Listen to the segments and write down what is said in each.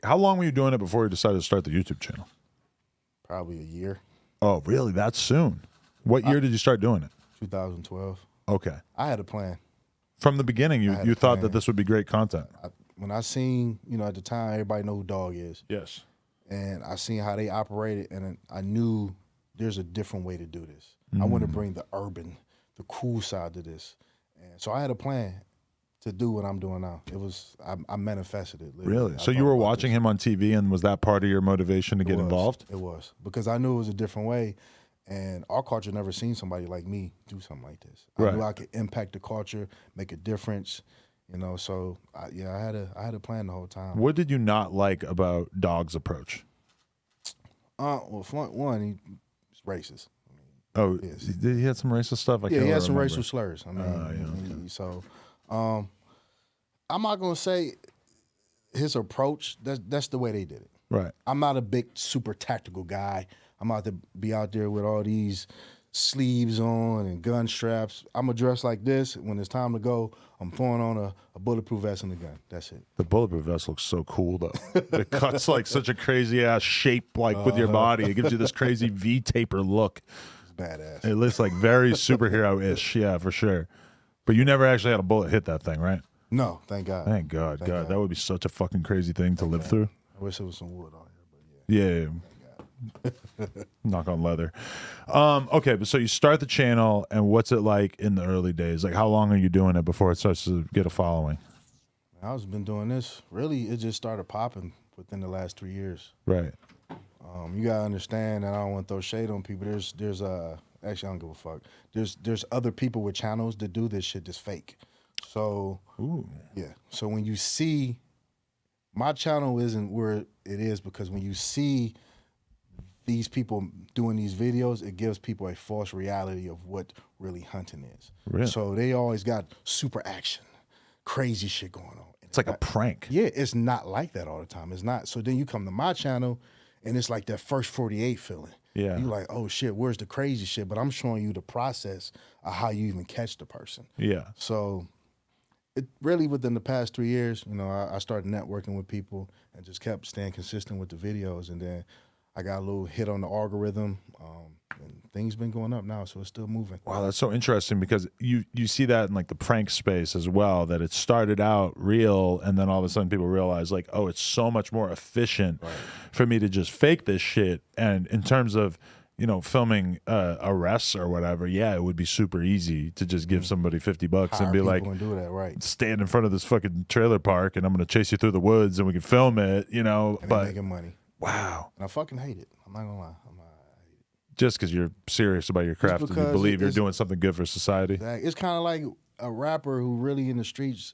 How long were you doing it before you decided to start the YouTube channel? Probably a year. Oh, really? That soon? What year did you start doing it? 2012. Okay. I had a plan. From the beginning, you thought that this would be great content. When I seen, at the time, everybody know who Dog is. Yes. And I seen how they operated, and I knew there's a different way to do this. I want to bring the urban, the cool side to this. And so I had a plan to do what I'm doing now. It was, I manifested it. Literally. Really? So you were watching him on TV, and was that part of your motivation to get involved? It was. Because I knew it was a different way, and our culture never seen somebody like me do something like this. I knew I could impact the culture, make a difference, so I had a plan the whole time. What did you not like about Dog's approach? Well, one, he's racist. Oh, he had some racist stuff? He had some racial slurs. So I'm not going to say his approach, that's the way they did it. Right. I'm not a big, super tactical guy. I'm out to be out there with all these sleeves on and gun straps. I'm going to dress like this. When it's time to go, I'm throwing on a bulletproof vest and a gun. That's it. The bulletproof vest looks so cool, though. It cuts like such a crazy-ass shape with your body. It gives you this crazy V-taper look. It's badass. It looks like very superhero-ish, yeah, for sure. But you never actually had a bullet hit that thing, right? No, thank God. Thank God. God. That would be such a fucking crazy thing to live through. I wish there was some wood on here, but yeah. Knock on leather. Okay, but so you start the channel, and what's it like in the early days? Like, how long are you doing it before it starts to get a following? I've been doing this. Really, it just started popping within the last 3 years. Right. You gotta understand that I don't want to throw shade on people. There's actually I don't give a fuck. There's other people with channels that do this shit that's fake. So yeah. So when you see my channel isn't where it is because when you see these people doing these videos, it gives people a false reality of what really hunting is. Really? So they always got super action, crazy shit going on. It's like a prank. Yeah, it's not like that all the time. It's not. So then you come to my channel, and it's like that first 48 feeling. Yeah. You're like, oh shit, where's the crazy shit? But I'm showing you the process of how you even catch the person. Yeah. So it really within the past 3 years, I started networking with people and just kept staying consistent with the videos, and then I got a little hit on the algorithm, and things been going up now, so it's still moving. Wow, that's so interesting because you see that in like the prank space as well, that it started out real and then all of a sudden people realize like, oh, it's so much more efficient for me to just fake this shit. And in terms of, filming arrests or whatever, yeah, it would be super easy to just give somebody $50 and be like, and do that, right? Stand in front of this fucking trailer park and I'm going to chase you through the woods and we can film it, And but making money. Wow. And I fucking hate it. I'm not gonna lie. Just because you're serious about your craft and you believe you're doing something good for society. It's kind of like a rapper who really in the streets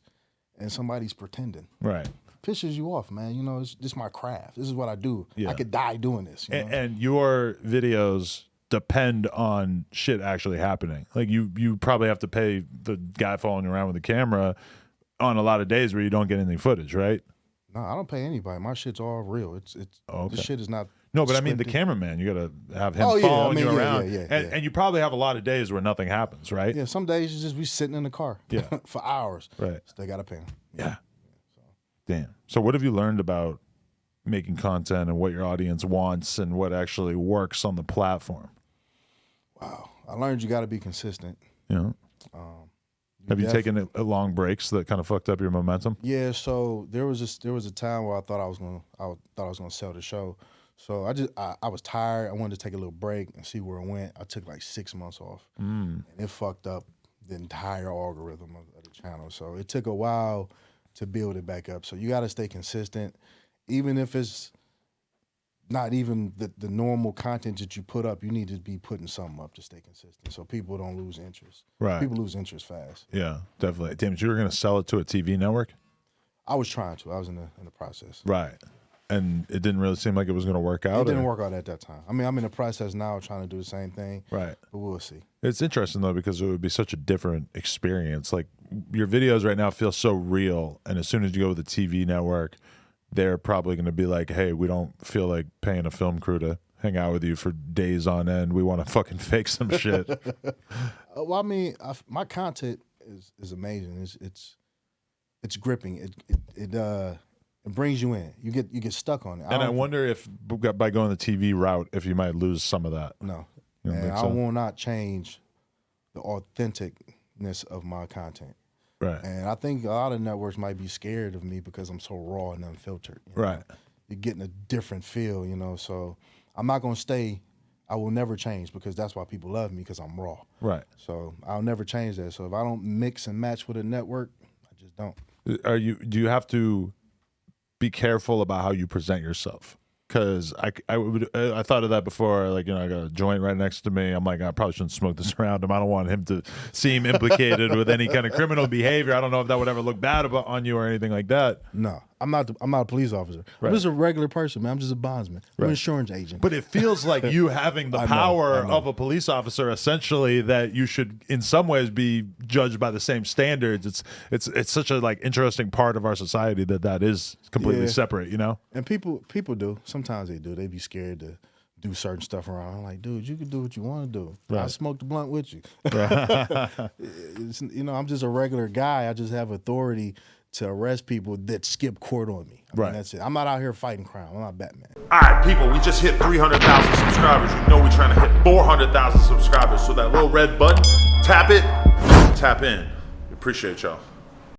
and somebody's pretending. Right. Pisses you off, man. It's just my craft. This is what I do. Yeah. I could die doing this. And your videos depend on shit actually happening. Like you probably have to pay the guy following you around with the camera on a lot of days where you don't get any footage, right? No, I don't pay anybody. My shit's all real. It's okay. This shit is not. No, but I mean the cameraman. You got to have him following you around, and you probably have a lot of days where nothing happens, right? Yeah, some days you just be sitting in the car, for hours. Right. So they gotta pay him. Yeah. Damn. So what have you learned about making content and what your audience wants and what actually works on the platform? Wow, I learned you got to be consistent. Yeah. Have you taken long breaks that kind of fucked up your momentum? Yeah. So there was a time where I thought I was gonna sell the show. So I was tired. I wanted to take a little break and see where it went. I took like 6 months off, and it fucked up the entire algorithm of the channel. So it took a while to build it back up. So you got to stay consistent, even if it's not even the normal content that you put up. You need to be putting something up to stay consistent, so people don't lose interest. Right. People lose interest fast. Yeah, definitely. Damn, you were going to sell it to a TV network? I was trying to. I was in the process. Right. And it didn't really seem like it was going to work out? It didn't work out at that time. I mean, I'm in the process now trying to do the same thing. Right. But we'll see. It's interesting, though, because it would be such a different experience. Like, your videos right now feel so real, and as soon as you go with a TV network, they're probably going to be like, hey, we don't feel like paying a film crew to hang out with you for days on end. We want to fucking fake some shit. Well, I mean, my content is amazing. It's gripping. It brings you in. You get stuck on it. And I wonder if by going the TV route, if you might lose some of that. No, You don't and think I so? will not change the authenticness of my content. Right. And I think a lot of networks might be scared of me because I'm so raw and unfiltered. You know? Right. You're getting a different feel, So I'm not gonna stay. I will never change because that's why people love me, because I'm raw. Right. So I'll never change that. So if I don't mix and match with a network, I just don't. Do you have to be careful about how you present yourself? Because I thought of that before. Like, I got a joint right next to me. I'm like, I probably shouldn't smoke this around him. I don't want him to seem implicated with any kind of criminal behavior. I don't know if that would ever look bad on you or anything like that. No, I'm not a police officer. Right. I'm just a regular person, man. I'm just a bondsman. I'm Right. an insurance agent. But it feels like you having the I know. power of a police officer, essentially, that you should, in some ways, be judged by the same standards. It's such a interesting part of our society that is completely Yeah. separate. And people do. Sometimes they do. They be scared to do certain stuff around. I'm like, dude, you can do what you want to do. I Right. smoke the blunt with you. I'm just a regular guy. I just have authority to arrest people that skip court on me. I mean, Right. that's it. I'm not out here fighting crime. I'm not Batman. All right, people, we just hit 300,000 subscribers. You know we're trying to hit 400,000 subscribers. So that little red button, tap it, tap in. Appreciate y'all.